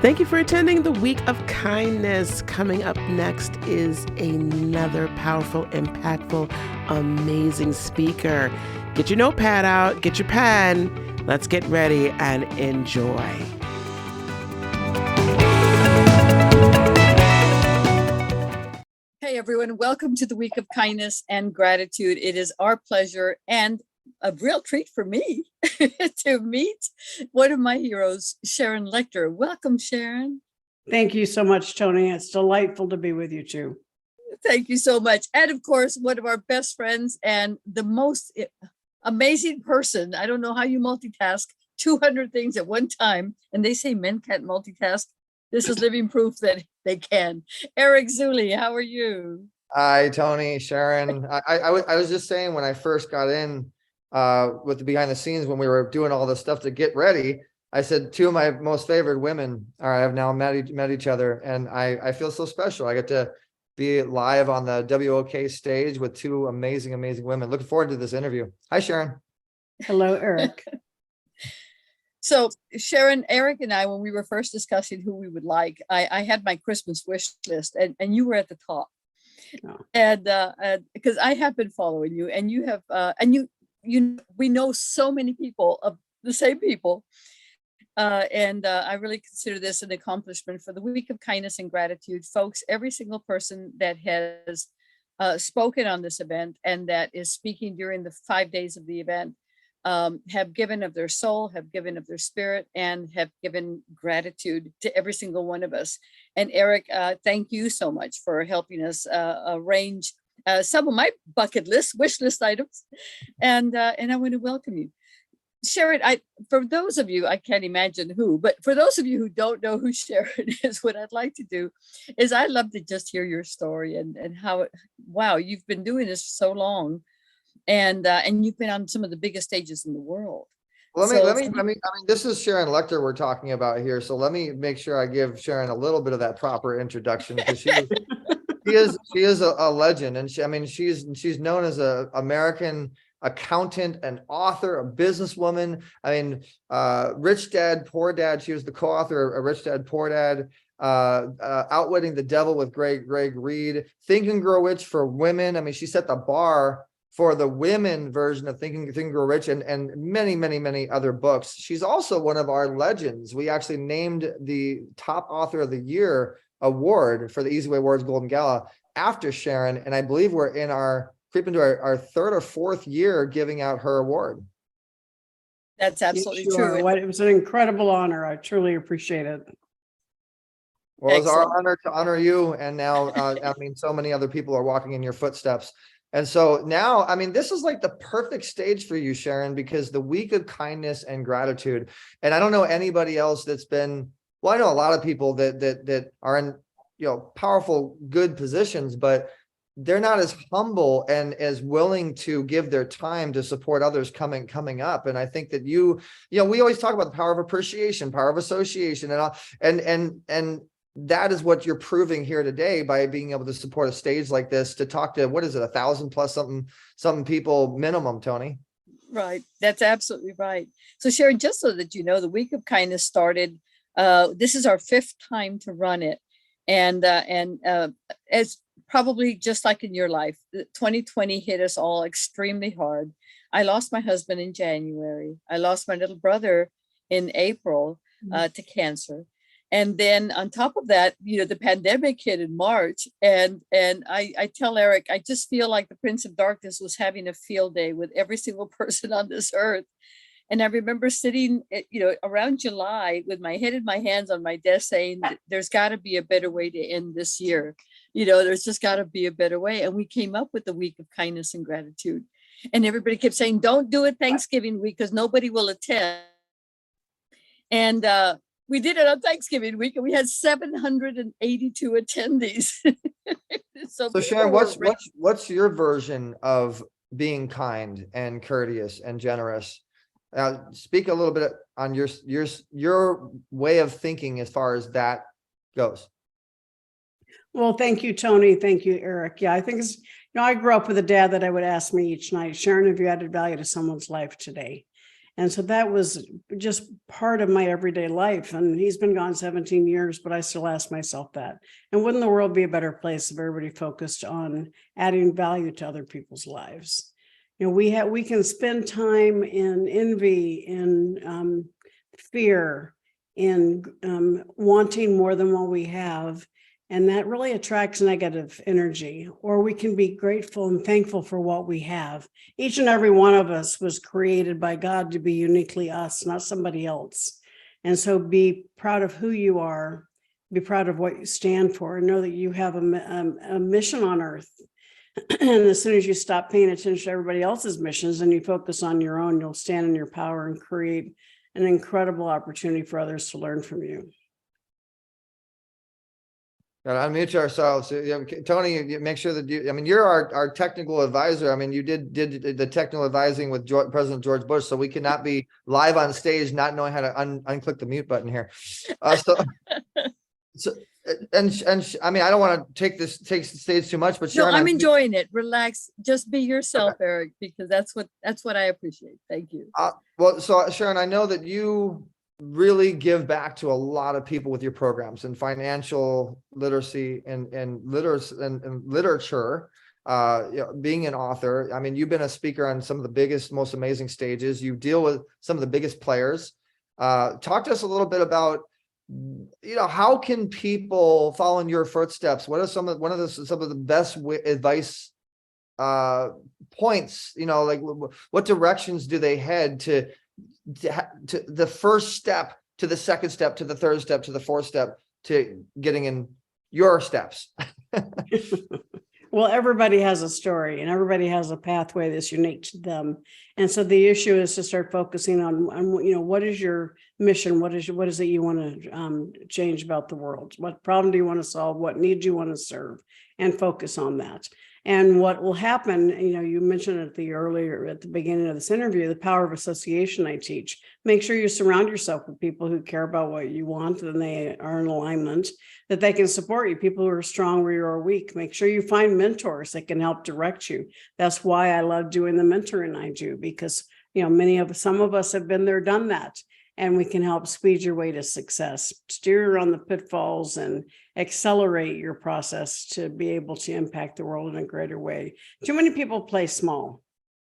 Thank you for attending the Week of Kindness. Coming up next is another powerful, impactful, amazing speaker. Get your notepad out, get your pen. Let's get ready and enjoy. Hey everyone, welcome to the Week of Kindness and Gratitude. It is our pleasure and a real treat for me to meet one of my heroes, Sharon Lechter. Welcome, Sharon. Thank you so much, Tony. It's delightful to be with you too. Thank you so much. And of course, one of our best friends and the most amazing person. I don't know how you multitask 200 things at one time. And they say men can't multitask. This is living proof that they can. Eric Zuley, how are you? Hi, Tony, Sharon. I was just saying when I first got in with the behind the scenes, when we were doing all this stuff to get ready, I said two of my most favorite women have now met each other, and I feel so special. I get to be live on the WOK stage with two amazing women. Looking forward to this interview. Hi, Sharon. Hello, Eric. So Sharon, Eric and I, when we were first discussing who we would like, I had my Christmas wish list and you were at the top. Oh. And because I have been following you and you have, we know so many people of the same people. I really consider this an accomplishment for the Week of Kindness and Gratitude. Folks, every single person that has spoken on this event and that is speaking during the 5 days of the event have given of their soul, have given of their spirit, and have given gratitude to every single one of us. And Eric, thank you so much for helping us arrange some of my bucket list, wish list items. And I want to welcome you. Sharon, for those of you, I can't imagine who, but for those of you who don't know who Sharon is, what I'd like to do is I'd love to just hear your story and how, wow, you've been doing this so long. And you've been on some of the biggest stages in the world. Let me, this is Sharon Lechter we're talking about here. So let me make sure I give Sharon a little bit of that proper introduction, because she is a legend. And she's known as a American accountant, an author, a businesswoman. Rich Dad, Poor Dad. She was the co-author of Rich Dad, Poor Dad. Outwitting the Devil with Greg Reed. Think and Grow Rich for women. She set the bar for the women version of Think and Grow Rich and many other books. She's also one of our legends. We actually named the top author of the year award for the Easy Way Awards Golden Gala after Sharon. And I believe we're creeping to our third or fourth year giving out her award. That's absolutely true. It was an incredible honor. I truly appreciate it. Well, it's our honor to honor you. And now, so many other people are walking in your footsteps. And so now, this is like the perfect stage for you, Sharon, because the Week of Kindness and Gratitude. And I don't know anybody else that's been, well, I know a lot of people that are in, powerful, good positions, but they're not as humble and as willing to give their time to support others coming up. And I think that we always talk about the power of appreciation, power of association, and that is what you're proving here today by being able to support a stage like this to talk to, 1,000 plus something people minimum, Tony. Right. That's absolutely right. So Sharon, just so that you know, the Week of Kindness started, this is our 5th time to run it. And as probably just like in your life, 2020 hit us all extremely hard. I lost my husband in January. I lost my little brother in April to cancer. And then on top of that, the pandemic hit in March. And I tell Eric, I just feel like the Prince of Darkness was having a field day with every single person on this earth. And I remember sitting, around July with my head in my hands on my desk saying, there's got to be a better way to end this year. There's just got to be a better way. And we came up with the Week of Kindness and Gratitude. And everybody kept saying, don't do it Thanksgiving week because nobody will attend. And we did it on Thanksgiving week, and we had 782 attendees. So Sharon, what's your version of being kind and courteous and generous? Speak a little bit on your way of thinking as far as that goes. Well, thank you, Tony. Thank you, Eric. Yeah, I think it's, I grew up with a dad that I would ask me each night, Sharon, have you added value to someone's life today? And so that was just part of my everyday life. And he's been gone 17 years, but I still ask myself that. And wouldn't the world be a better place if everybody focused on adding value to other people's lives? You know, we can spend time in envy, in fear, in wanting more than what we have. And that really attracts negative energy. Or we can be grateful and thankful for what we have. Each and every one of us was created by God to be uniquely us, not somebody else. And so be proud of who you are, be proud of what you stand for, and know that you have a mission on earth. And as soon as you stop paying attention to everybody else's missions and you focus on your own, you'll stand in your power and create an incredible opportunity for others to learn from you. Gotta unmute ourselves. Tony, you make sure that you're our technical advisor. I mean, you did the technical advising with President George Bush, so we cannot be live on stage not knowing how to unclick the mute button here. I mean, I don't want to take the stage too much, but Sharon, no, I'm enjoying it. Relax, just be yourself, okay. Eric, because that's what I appreciate. Thank you. Well, so Sharon, I know that you really give back to a lot of people with your programs and financial literacy and literature, being an author. I mean, you've been a speaker on some of the biggest, most amazing stages. You deal with some of the biggest players. Talk to us a little bit about, how can people follow in your footsteps? What are some of the best advice points, like what directions do they head to the first step, to the second step, to the third step, to the fourth step, to getting in your steps? Well, everybody has a story and everybody has a pathway that's unique to them. And so the issue is to start focusing on what is your mission? What is it you want to change about the world? What problem do you want to solve? What need do you want to serve? And focus on that. And what will happen, you mentioned at the beginning of this interview, the power of association I teach. Make sure you surround yourself with people who care about what you want and they are in alignment, that they can support you, people who are strong where you are weak. Make sure you find mentors that can help direct you. That's why I love doing the mentoring I do, because some of us have been there, done that. And we can help speed your way to success, steer on the pitfalls and accelerate your process to be able to impact the world in a greater way. Too many people play small.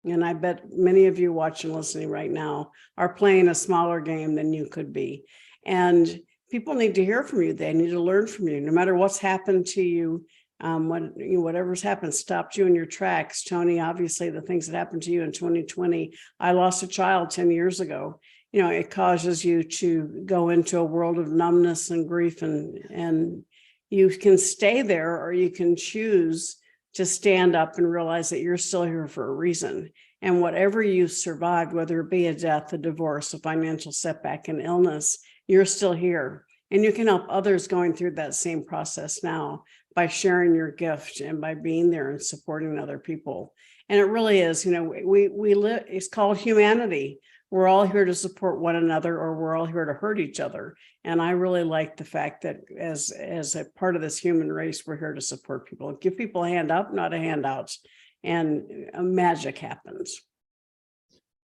And I bet many of you watching and listening right now are playing a smaller game than you could be. And people need to hear from you. They need to learn from you. No matter what's happened to you, whatever's happened stopped you in your tracks. Tony, obviously the things that happened to you in 2020, I lost a child 10 years ago. It causes you to go into a world of numbness and grief, and you can stay there, or you can choose to stand up and realize that you're still here for a reason. And whatever you survived, whether it be a death, a divorce, a financial setback, an illness, you're still here. And you can help others going through that same process now by sharing your gift and by being there and supporting other people. And it really is, we live, it's called humanity. We're all here to support one another, or we're all here to hurt each other. And I really like the fact that as a part of this human race, we're here to support people. Give people a hand up, not a handout, and magic happens.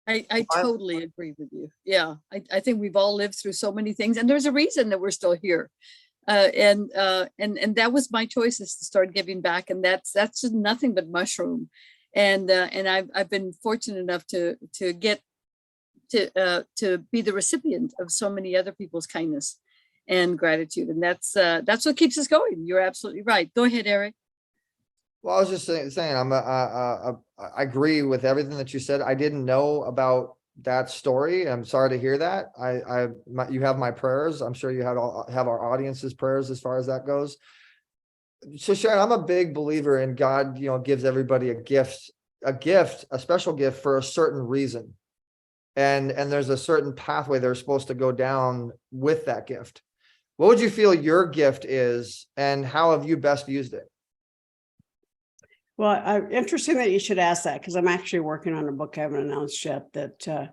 I totally agree with you. Yeah, I think we've all lived through so many things, and there's a reason that we're still here. And that was my choice, is to start giving back, and that's just nothing but mushroom. And I've been fortunate enough to get to be the recipient of so many other people's kindness and gratitude. And that's what keeps us going. You're absolutely right. Go ahead, Eric. Well, I was just saying, I agree with everything that you said. I didn't know about that story. I'm sorry to hear that. You have my prayers. I'm sure you have our audience's prayers as far as that goes. So Sharon, I'm a big believer in God, gives everybody a special gift for a certain reason. And there's a certain pathway they're supposed to go down with that gift. What would you feel your gift is, and how have you best used it? Well, interesting that you should ask that, because I'm actually working on a book I haven't announced yet that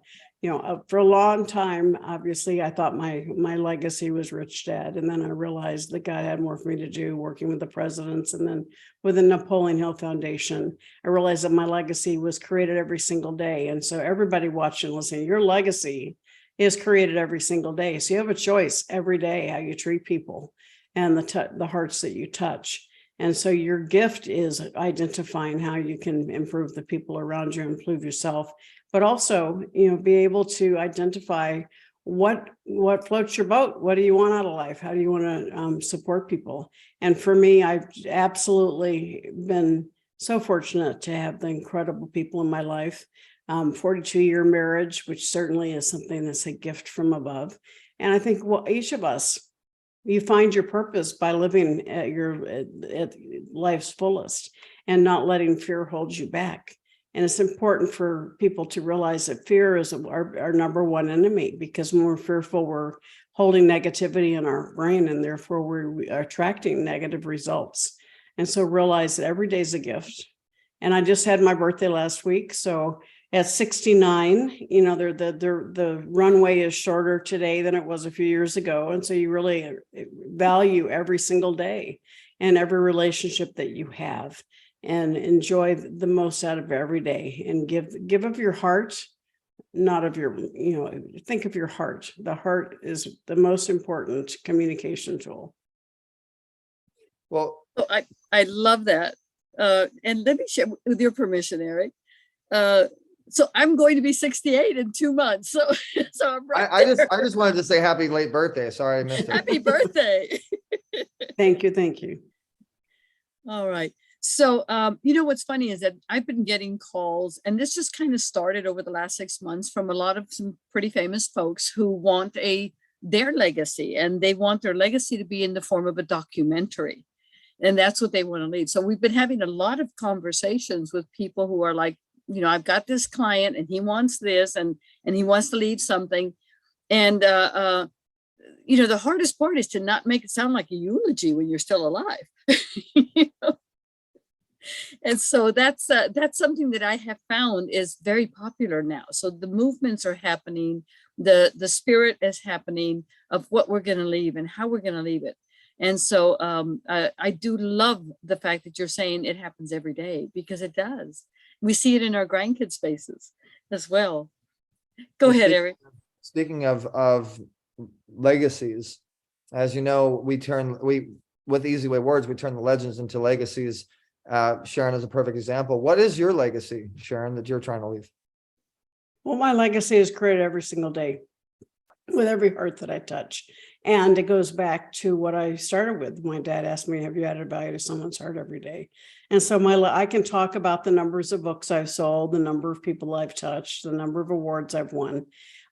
For a long time, obviously, I thought my legacy was Rich Dad. And then I realized that God had more for me to do working with the presidents. And then with the Napoleon Hill Foundation, I realized that my legacy was created every single day. And so everybody watching, listening, your legacy is created every single day. So you have a choice every day how you treat people and the hearts that you touch. And so your gift is identifying how you can improve the people around you, improve yourself, but also, be able to identify what floats your boat. What do you want out of life? How do you want to support people? And for me, I've absolutely been so fortunate to have the incredible people in my life. 42-year marriage, which certainly is something that's a gift from above. And I think, each of us, you find your purpose by living at life's fullest and not letting fear hold you back. And it's important for people to realize that fear is our number one enemy, because when we're fearful, we're holding negativity in our brain, and therefore we're attracting negative results. And so realize that every day is a gift. And I just had my birthday last week. So at 69, the runway is shorter today than it was a few years ago. And so you really value every single day and every relationship that you have, and enjoy the most out of every day, and give of your heart, not of your, think of your heart. The heart is the most important communication tool. Well, I love that. And let me share, with your permission, Eric. So I'm going to be 68 in 2 months. So I'm right I there. just wanted to say happy late birthday. Sorry I missed it. Happy birthday. Thank you. All right. So, what's funny is that I've been getting calls, and this just kind of started over the last 6 months, from a lot of some pretty famous folks who want their legacy, and they want their legacy to be in the form of a documentary. And that's what they want to leave. So we've been having a lot of conversations with people who are like, I've got this client and he wants this, and he wants to leave something. And, the hardest part is to not make it sound like a eulogy when you're still alive. And so that's something that I have found is very popular now. So the movements are happening, the spirit is happening of what we're going to leave and how we're going to leave it. And so I do love the fact that you're saying it happens every day, because it does. We see it in our grandkids' faces as well. Go ahead, Eric. Speaking of legacies, as you know, with Easy Way Words, we turn the legends into legacies. Sharon is a perfect example. What is your legacy, Sharon, that you're trying to leave? Well, my legacy is created every single day with every heart that I touch. And it goes back to what I started with. My dad asked me, have you added value to someone's heart every day? And so I can talk about the numbers of books I've sold, the number of people I've touched, the number of awards I've won,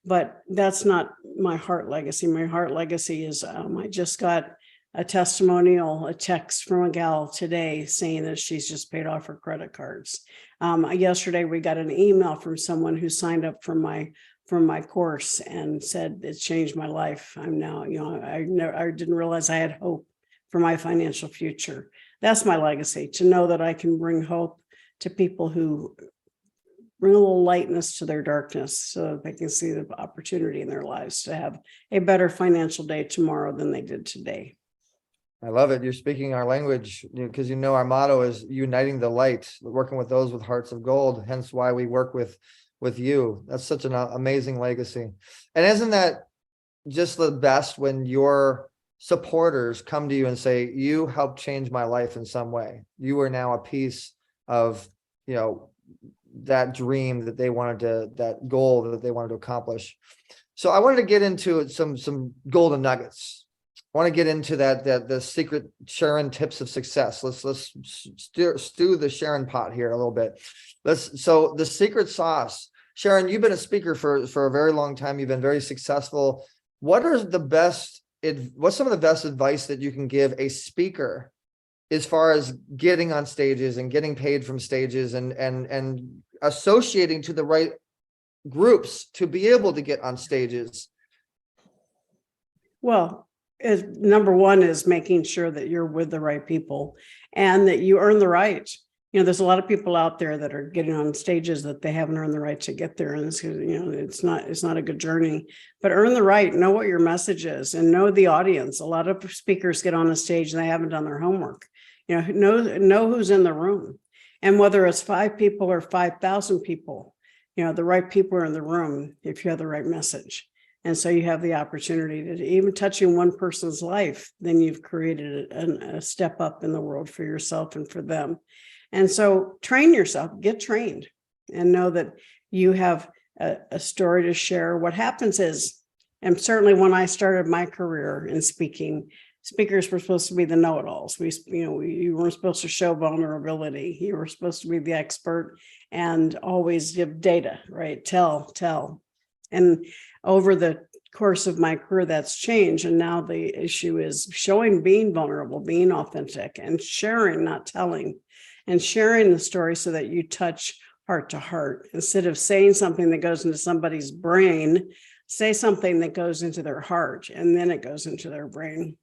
but that's not my heart legacy. My heart legacy is I just got a text from a gal today saying that she's just paid off her credit cards. Yesterday, we got an email from someone who signed up for my course and said it changed my life. I'm now, I didn't realize I had hope for my financial future. That's my legacy, to know that I can bring hope to people who bring a little lightness to their darkness, so that they can see the opportunity in their lives to have a better financial day tomorrow than they did today. I love it. You're speaking our language, because our motto is uniting the light, working with those with hearts of gold. Hence why we work with you. That's such an amazing legacy. And isn't that just the best, when your supporters come to you and say, you helped change my life in some way. You are now a piece of, that dream that they wanted to, that goal that they wanted to accomplish. So I wanted to get into some golden nuggets. I want to get into the secret Sharon tips of success. Let's stew the Sharon pot here a little bit. So the secret sauce. Sharon, you've been a speaker for a very long time. You've been very successful. What's some of the best advice that you can give a speaker as far as getting on stages and getting paid from stages and associating to the right groups to be able to get on stages? Well, number one is making sure that you're with the right people and that you earn the right there's a lot of people out there that are getting on stages that they haven't earned the right to get there. And it's not a good journey, but earn the right, know what your message is, and know the audience. A lot of speakers get on a stage and they haven't done their homework. Know who's in the room, and whether it's 5 people or 5,000 people, the right people are in the room if you have the right message. And so you have the opportunity to even touching one person's life, then you've created a step up in the world for yourself and for them. And so train yourself, get trained, and know that you have a story to share. What happens is, and certainly when I started my career in speaking, speakers were supposed to be the know-it-alls. You weren't supposed to show vulnerability. You were supposed to be the expert and always give data, right? Tell. And over the course of my career, that's changed. And now the issue is showing, being vulnerable, being authentic, and sharing, not telling, and sharing the story so that you touch heart to heart. Instead of saying something that goes into somebody's brain, say something that goes into their heart, and then it goes into their brain.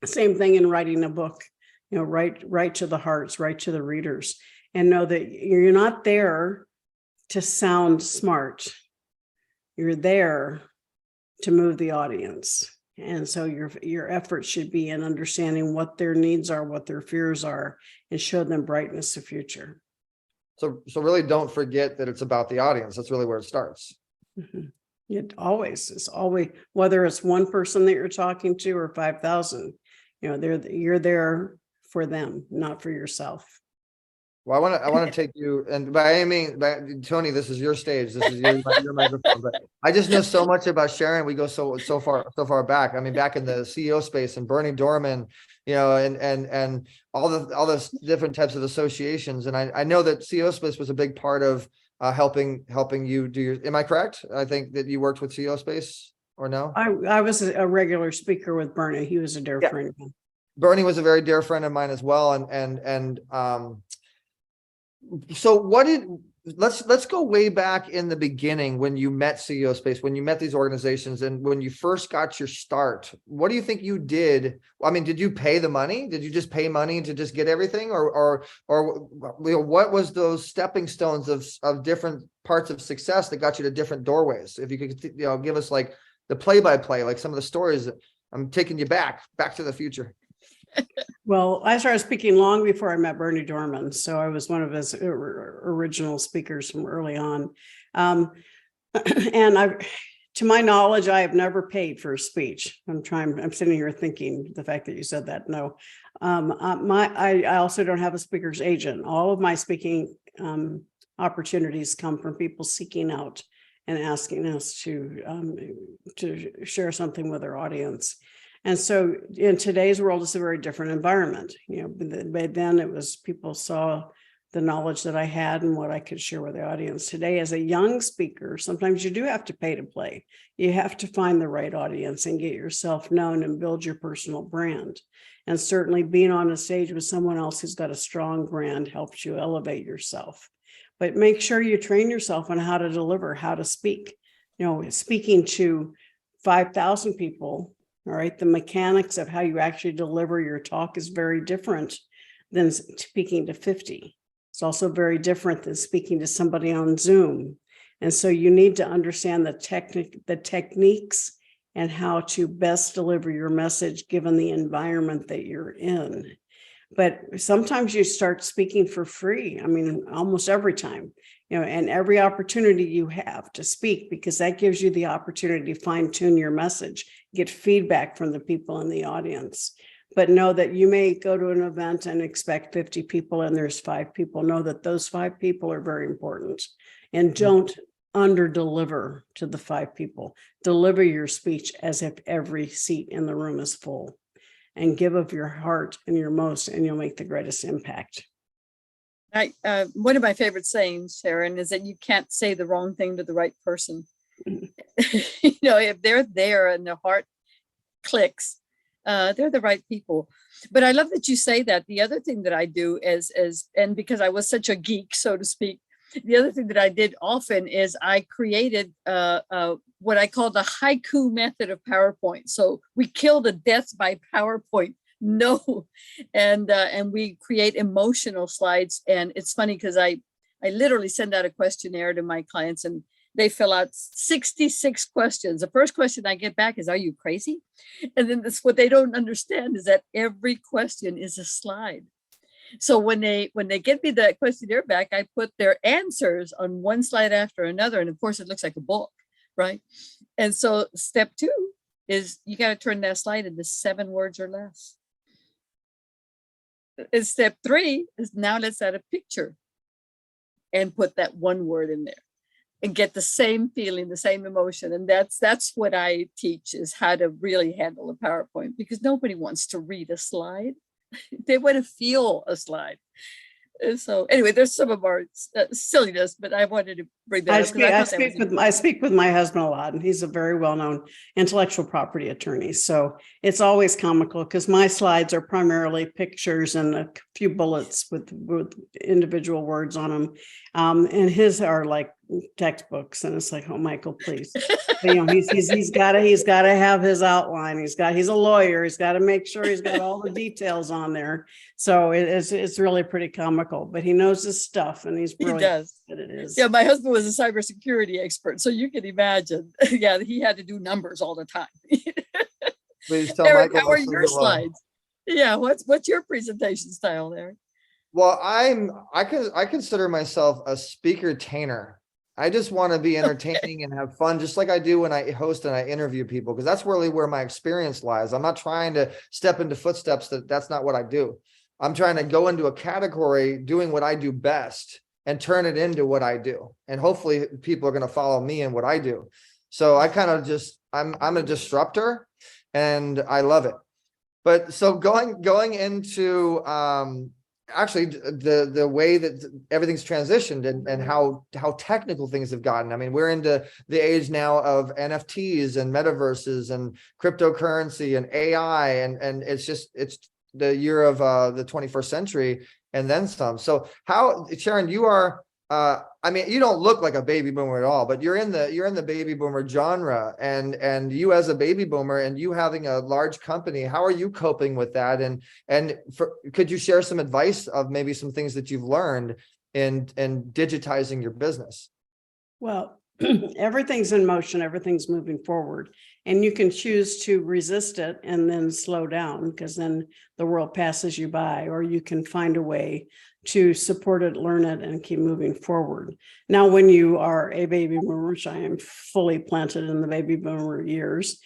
Same thing in writing a book, write to the hearts, write to the readers, and know that you're not there to sound smart. You're there to move the audience. And so your efforts should be in understanding what their needs are, what their fears are, and show them brightness of future. So really don't forget that it's about the audience. That's really where it starts. Mm-hmm. It's always, whether it's one person that you're talking to or 5,000, you're there for them, not for yourself. Well, I want to take you, and Tony, this is your stage. This is your microphone. But I just know so much about Sharon. We go so far back. I mean, back in the CEO space and Bernie Dorman, and all the different types of associations. And I know that CEO space was a big part of helping you do your. Am I correct? I think that you worked with CEO space, or no? I was a regular speaker with Bernie. He was a dear friend. Bernie was a very dear friend of mine as well, so let's go way back in the beginning when you met CEO Space, when you met these organizations, and when you first got your start. What do you think you did? I mean, did you pay the money? Did you just pay money to just get everything, or what was those stepping stones of different parts of success that got you to different doorways? If you could, give us like the play-by-play, like some of the stories. I'm taking you back to the future. Well, I started speaking long before I met Bernie Dorman, so I was one of his original speakers from early on. And to my knowledge, I have never paid for a speech. I'm sitting here thinking the fact that you said that. No, I also don't have a speaker's agent. All of my speaking opportunities come from people seeking out and asking us to share something with their audience. And so in today's world, it's a very different environment. Back then it was people saw the knowledge that I had and what I could share with the audience. Today, as a young speaker, sometimes you do have to pay to play. You have to find the right audience and get yourself known and build your personal brand. And certainly being on a stage with someone else who's got a strong brand helps you elevate yourself. But make sure you train yourself on how to deliver, how to speak. Speaking to 5,000 people, all right, the mechanics of how you actually deliver your talk is very different than speaking to 50. It's also very different than speaking to somebody on Zoom. And so you need to understand the techniques and how to best deliver your message given the environment that you're in. But sometimes you start speaking for free. I mean, almost every time, and every opportunity you have to speak, because that gives you the opportunity to fine tune your message, get feedback from the people in the audience. But know that you may go to an event and expect 50 people and there's 5 people. Know that those 5 people are very important, and don't under deliver to the 5 people. Deliver your speech as if every seat in the room is full, and give of your heart and your most, and you'll make the greatest impact. One of my favorite sayings, Sharon, is that you can't say the wrong thing to the right person. If they're there and their heart clicks, they're the right people. But I love that you say that. The other thing that I do and because I was such a geek, so to speak, the other thing that I did often is I created what I call the haiku method of PowerPoint. So we kill the death by PowerPoint No. And we create emotional slides. And it's funny because I literally send out a questionnaire to my clients, and they fill out 66 questions. The first question I get back is, "Are you crazy?" And then this, what they don't understand is that every question is a slide. So when they get me the questionnaire back, I put their answers on one slide after another. And of course, it looks like a book, right? And so step 2 is you got to turn that slide into 7 words or less. And step 3 is now let's add a picture and put that 1 word in there and get the same feeling, the same emotion. And that's what I teach, is how to really handle a PowerPoint, because nobody wants to read a slide. They want to feel a slide. And so anyway, there's some of our silliness, but I wanted to bring that up. I speak with my husband a lot, and he's a very well-known intellectual property attorney. So it's always comical because my slides are primarily pictures and a few bullets with individual words on them. And his are like textbooks. And it's like, oh, Michael, please. But, he's got to have his outline. He's a lawyer. He's got to make sure he's got all the details on there. So it's really pretty comical, but he knows his stuff, and he's brilliant. He does. It is. Yeah, my husband was a cybersecurity expert, so you can imagine. Yeah, he had to do numbers all the time. Please tell Eric, Michael how are your slides? Yeah, what's your presentation style, Eric? Well, I consider myself a speaker-tainer. I just want to be entertaining and have fun, just like I do when I host and I interview people, because that's really where my experience lies. I'm not trying to step into footsteps. That's not what I do. I'm trying to go into a category doing what I do best and turn it into what I do. And hopefully people are going to follow me in what I do. So I kind of I'm a disruptor, and I love it. But so going into actually the way that everything's transitioned and how technical things have gotten. I mean, we're into the age now of NFTs and metaverses and cryptocurrency and AI, and it's the year of the 21st century and then some. So how, Sharon, you are I mean, you don't look like a baby boomer at all, but you're in the baby boomer genre, and you as a baby boomer and you having a large company, how are you coping with that? And could you share some advice of maybe some things that you've learned in digitizing your business? Well, everything's in motion, everything's moving forward, and you can choose to resist it and then slow down, because then the world passes you by, or you can find a way to support it, learn it, and keep moving forward. Now, when you are a baby boomer, which I am fully planted in the baby boomer years,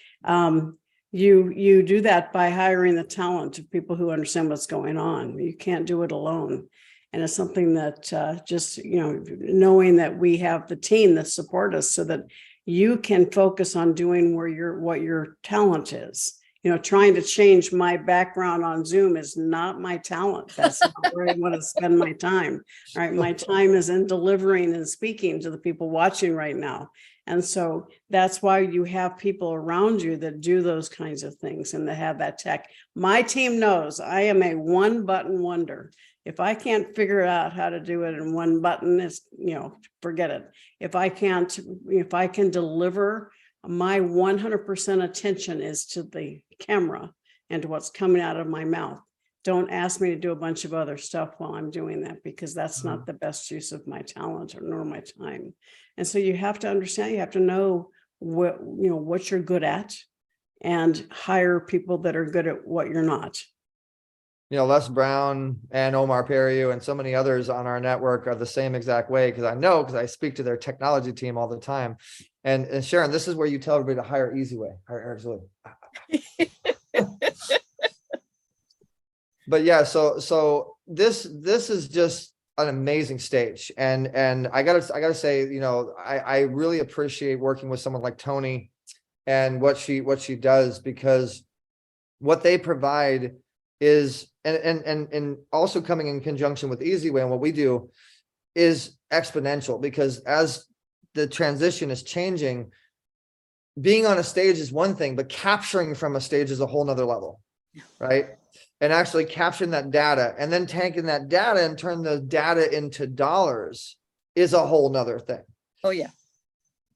you do that by hiring the talent of people who understand what's going on. You can't do it alone. And it's something that just, knowing that we have the team that support us so that you can focus on doing what your talent is. Trying to change my background on Zoom is not my talent. That's not where I want to spend my time. Right. My time is in delivering and speaking to the people watching right now. And so that's why you have people around you that do those kinds of things and that have that tech. My team knows I am a one button wonder. If I can't figure out how to do it in one button, it's, forget it. If I can deliver, my 100% attention is to the camera and to what's coming out of my mouth. Don't ask me to do a bunch of other stuff while I'm doing that, because that's not the best use of my talent nor my time. And so you have to understand, you have to know what you're good at, and hire people that are good at what you're not. Les Brown and Omar Periu and so many others on our network are the same exact way, because I speak to their technology team all the time. And Sharon, this is where you tell everybody to hire easy way. But yeah, so this is just an amazing stage, and I gotta say, I really appreciate working with someone like Tony and what she does, because what they provide is, and also coming in conjunction with Easyway and what we do, is exponential, because as the transition is changing, being on a stage is one thing, but capturing from a stage is a whole nother level, right? And actually capturing that data and then taking that data and turn the data into dollars is a whole nother thing. Oh yeah.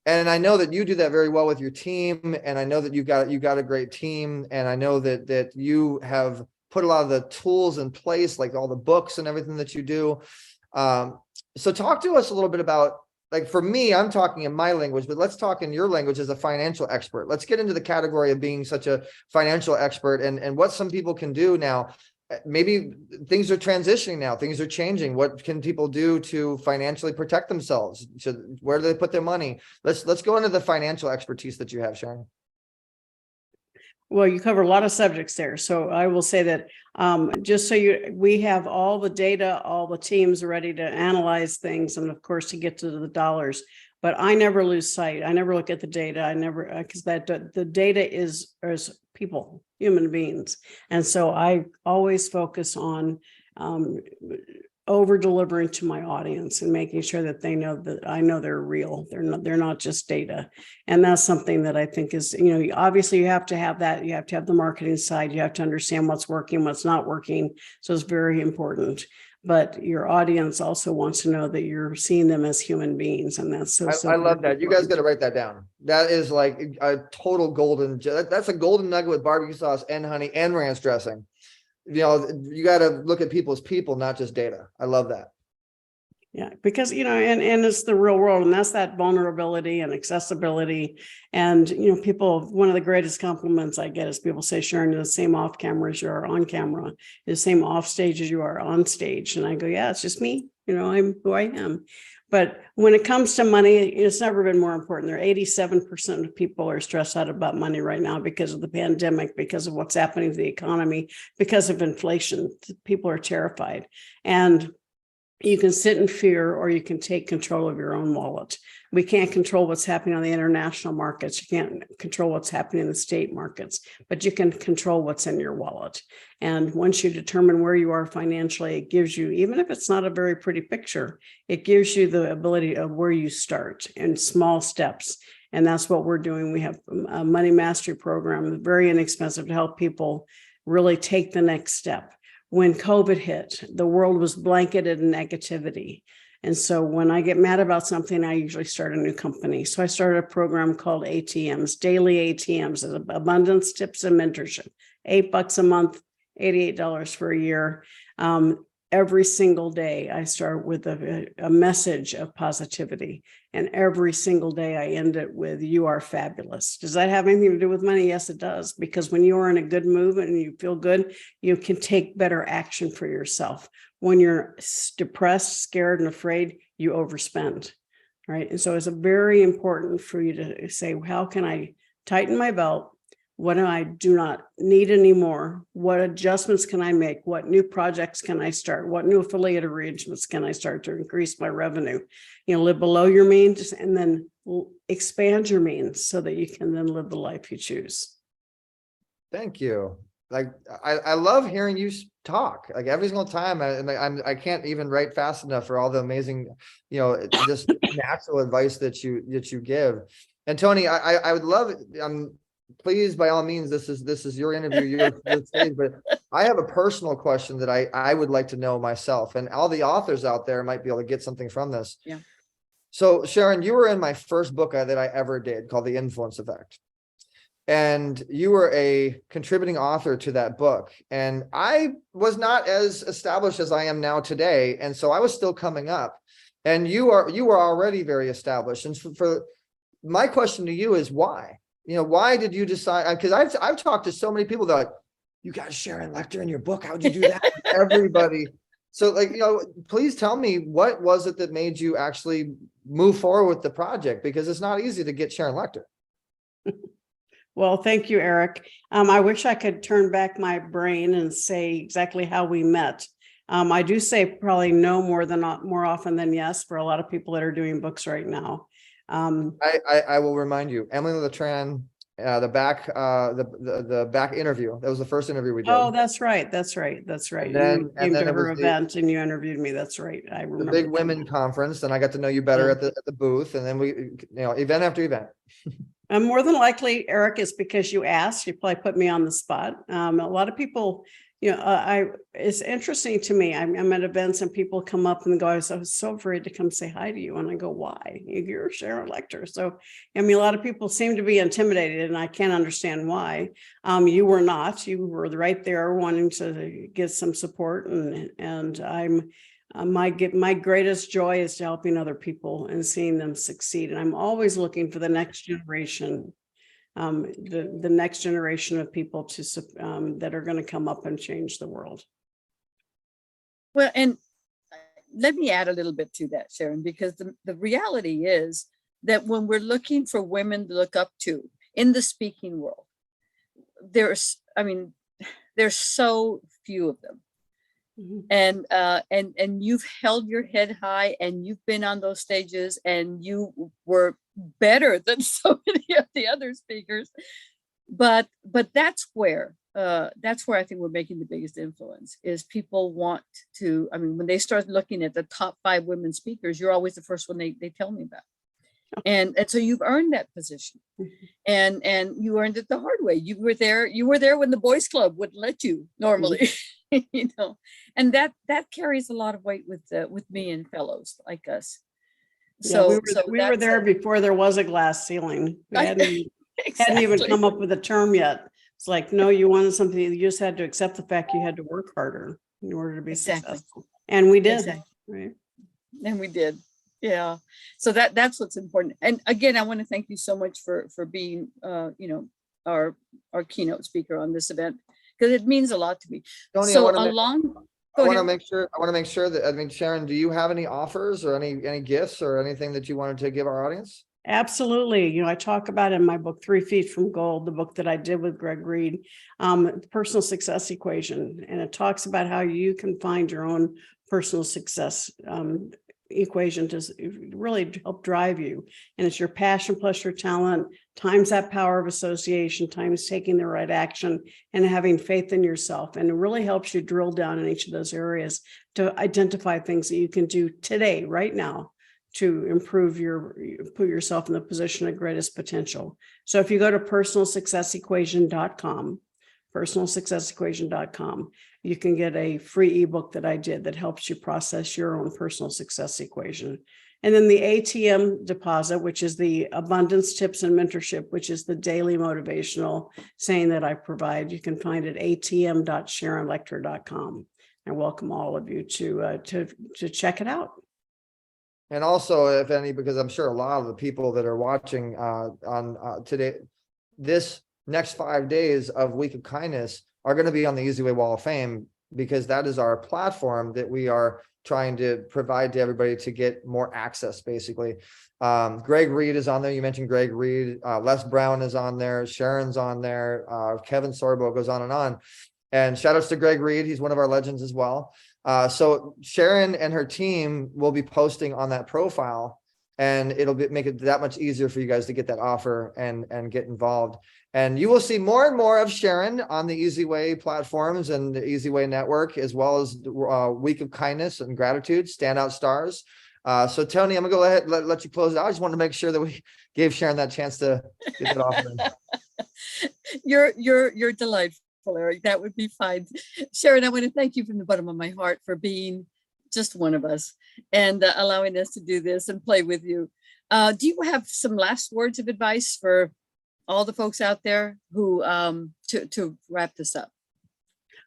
And I know that you do that very well with your team, and I know that you've got a great team, and I know that you have put a lot of the tools in place, like all the books and everything that you do. So talk to us a little bit about, like, for me, I'm talking in my language, but let's talk in your language as a financial expert. Let's get into the category of being such a financial expert and what some people can do now. Maybe things are transitioning now, things are changing. What can people do to financially protect themselves? Where do they put their money? Let's go into the financial expertise that you have, Sharon. Well, you cover a lot of subjects there. So I will say that just so we have all the data, all the teams ready to analyze things, and of course to get to the dollars. But I never lose sight. I never look at the data. I never, because the data is people, human beings. And so I always focus on over delivering to my audience and making sure that they know that I know they're real. They're not just data. And that's something that I think is, obviously you have to have that. You have to have the marketing side. You have to understand what's working, what's not working. So it's very important. But your audience also wants to know that you're seeing them as human beings. And that's so I love that. You guys got to write that down. That is like a total golden, that's a golden nugget with barbecue sauce and honey and ranch dressing. You got to look at people as people, not just data. I love that. Yeah, because, and it's the real world, and that's that vulnerability and accessibility. And, people, one of the greatest compliments I get is people say, Sharon, you're the same off camera as you are on camera, you're the same off stage as you are on stage. And I go, yeah, it's just me. I'm who I am. But when it comes to money, it's never been more important. There are 87% of people are stressed out about money right now because of the pandemic, because of what's happening to the economy, because of inflation. People are terrified. And you can sit in fear, or you can take control of your own wallet. We can't control what's happening on the international markets. You can't control what's happening in the state markets, but you can control what's in your wallet. And once you determine where you are financially, it gives you, even if it's not a very pretty picture, it gives you the ability of where you start in small steps. And that's what we're doing. We have a money mastery program, very inexpensive, to help people really take the next step. When COVID hit, the world was blanketed in negativity. And so when I get mad about something, I usually start a new company. So I started a program called ATMs, daily ATMs, Abundance Tips and Mentorship, $8 a month, $88 for a year. Every single day, I start with a message of positivity. And every single day, I end it with, you are fabulous. Does that have anything to do with money? Yes, it does. Because when you are in a good mood and you feel good, you can take better action for yourself. When you're depressed, scared, and afraid, you overspend, right? And so it's very important for you to say, how can I tighten my belt? What do not need anymore? What adjustments can I make? What new projects can I start? What new affiliate arrangements can I start to increase my revenue? Live below your means and then expand your means so that you can then live the life you choose. Thank you. Like, I love hearing you talk, like every single time. I can't even write fast enough for all the amazing, just natural advice that you give. And Tony, I would love it. Please, by all means, this is your interview, your stage, but I have a personal question that I would like to know myself, and all the authors out there might be able to get something from this. Yeah. So Sharon, you were in my first book that I ever did, called The Influence Effect. And you were a contributing author to that book. And I was not as established as I am now today. And so I was still coming up, and you were already very established. And for my question to you is why? Why did you decide? Because I've talked to so many people that are like, you got Sharon Lechter in your book. How'd you do that? Everybody. So please tell me, what was it that made you actually move forward with the project? Because it's not easy to get Sharon Lechter. Well, thank you, Eric. I wish I could turn back my brain and say exactly how we met. I do say probably no more often than yes for a lot of people that are doing books right now. I will remind you, Emily Letran, the back interview. That was the first interview we did. Oh, that's right. And then, you came to her event and you interviewed me. That's right. I remember the big women conference, and I got to know you better at the booth, and then we, event after event. More than likely, Eric, it's because you asked. You probably put me on the spot. A lot of people, it's interesting to me. I'm at events and people come up and go, I was so afraid to come say hi to you. And I go, why? You're Sharon Lechter. So, a lot of people seem to be intimidated and I can't understand why. You were not. You were right there wanting to get some support. And I'm my greatest joy is to helping other people and seeing them succeed. And I'm always looking for the next generation, the next generation of people that are going to come up and change the world. Well, and let me add a little bit to that, Sharon, because the reality is that when we're looking for women to look up to in the speaking world, there's so few of them. And you've held your head high and you've been on those stages and you were better than so many of the other speakers. But that's where I think we're making the biggest influence is people want to, when they start looking at the top 5 women speakers, you're always the first one they tell me about. And so you've earned that position, and you earned it the hard way. You were there when the boys club wouldn't let you normally, and that carries a lot of weight with me and fellows like us. So we were there before there was a glass ceiling. We hadn't even come up with a term yet. It's like, no, you wanted something. You just had to accept the fact you had to work harder in order to be successful, and we did. Exactly. Right, and we did. Yeah. So that's what's important. And again, I want to thank you so much for being, our keynote speaker on this event, because it means a lot to me. Tony, so I want to make sure that, Sharon, do you have any offers or any gifts or anything that you wanted to give our audience? Absolutely. I talk about in my book, 3 Feet from Gold, the book that I did with Greg Reed, personal success equation. And it talks about how you can find your own personal success equation to really help drive you. And it's your passion plus your talent times that power of association times taking the right action and having faith in yourself. And it really helps you drill down in each of those areas to identify things that you can do today, right now, to improve put yourself in the position of greatest potential. So if you go to personalsuccessequation.com, you can get a free ebook that I did that helps you process your own personal success equation. And then the ATM deposit, which is the abundance tips and mentorship, which is the daily motivational saying that I provide, you can find at atm.sharonlechter.com. I welcome all of you to check it out. And also, if any, because I'm sure a lot of the people that are watching on today, this next 5 days of Week of Kindness are going to be on the Easy Way Wall of Fame, because that is our platform that we are trying to provide to everybody to get more access, basically. Greg Reed is on there. You mentioned Greg Reed. Les Brown is on there. Sharon's on there. Kevin Sorbo goes on. And shout outs to Greg Reed. He's one of our legends as well. So Sharon and her team will be posting on that profile, and it'll make it that much easier for you guys to get that offer and get involved. And you will see more and more of Sharon on the Easy Way platforms and the Easy Way network, as well as Week of Kindness and Gratitude, Standout Stars. So Tony, I'm gonna go ahead and let you close it out. I just wanted to make sure that we gave Sharon that chance to get that offer in. You're delightful, Eric. That would be fine. Sharon, I want to thank you from the bottom of my heart for being just one of us and allowing us to do this and play with you. Do you have some last words of advice for all the folks out there who to wrap this up?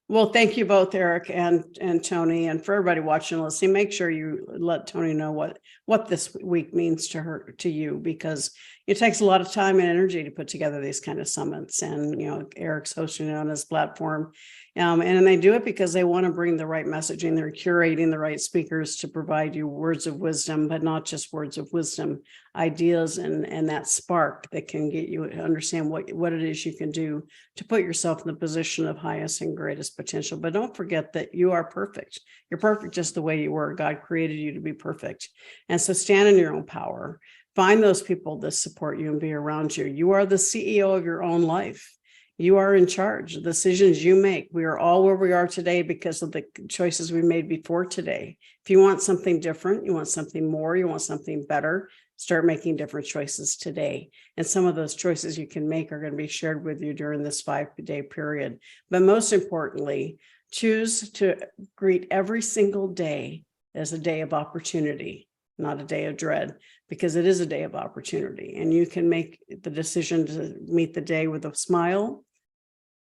Well, thank you both, Eric and Tony, and for everybody watching and listening. Make sure you let Tony know what this week means to you, because it takes a lot of time and energy to put together these kind of summits. And Eric's hosting it on his platform, and they do it because they want to bring the right messaging. They're curating the right speakers to provide you words of wisdom, but not just words of wisdom, ideas and that spark that can get you to understand what it is you can do to put yourself in the position of highest and greatest potential. But don't forget that you are perfect. You're perfect just the way you were. God created you to be perfect. And so stand in your own power. Find those people that support you and be around you. You are the CEO of your own life. You are in charge. The decisions you make. We are all where we are today because of the choices we made before today. If you want something different, you want something more, you want something better, start making different choices today. And some of those choices you can make are going to be shared with you during this 5-day period. But most importantly, choose to greet every single day as a day of opportunity, not a day of dread, because it is a day of opportunity. And you can make the decision to meet the day with a smile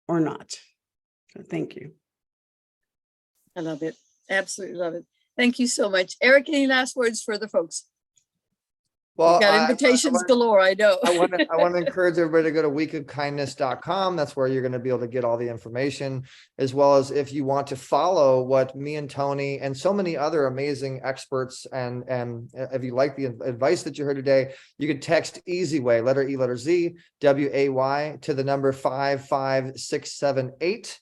or not. So thank you. I love it. Absolutely love it. Thank you so much. Eric, any last words for the folks? Well, You got invitations galore, I know. I want to encourage everybody to go to weekofkindness.com. That's where you're going to be able to get all the information, as well as if you want to follow what me and Tony and so many other amazing experts, and if you like the advice that you heard today, you could text Easy Way, letter E, letter Z, WAY to the number 55678.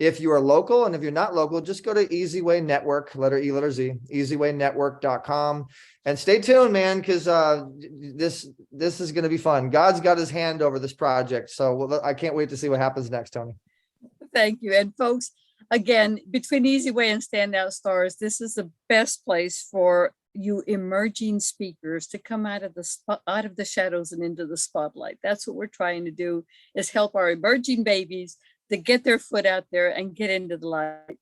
If you are local, and if you're not local, just go to Easy Way Network, letter E, letter Z, easywaynetwork.com. And stay tuned, man, because this is going to be fun. God's got his hand over this project. So I can't wait to see what happens next, Tony. Thank you. And folks, again, between Easy Way and Standout Stars, this is the best place for you emerging speakers to come out of the shadows and into the spotlight. That's what we're trying to do, is help our emerging babies to get their foot out there and get into the light.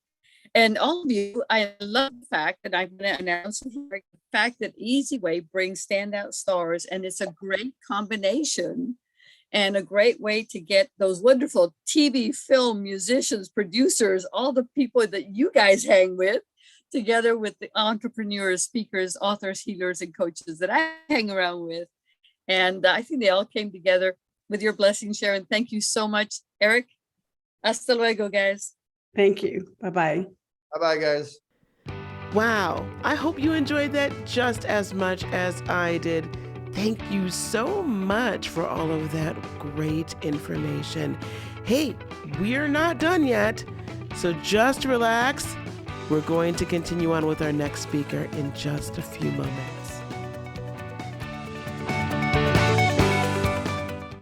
And all of you, I love the fact that I'm going to announce the fact that Easy Way brings Standout Stars, and it's a great combination and a great way to get those wonderful TV, film, musicians, producers, all the people that you guys hang with, together with the entrepreneurs, speakers, authors, healers, and coaches that I hang around with. And I think they all came together with your blessing, Sharon. Thank you so much, Eric. Hasta luego, guys. Thank you. Bye-bye. Bye-bye, guys. Wow, I hope you enjoyed that just as much as I did. Thank you so much for all of that great information. Hey, we're not done yet, so just relax. We're going to continue on with our next speaker in just a few moments.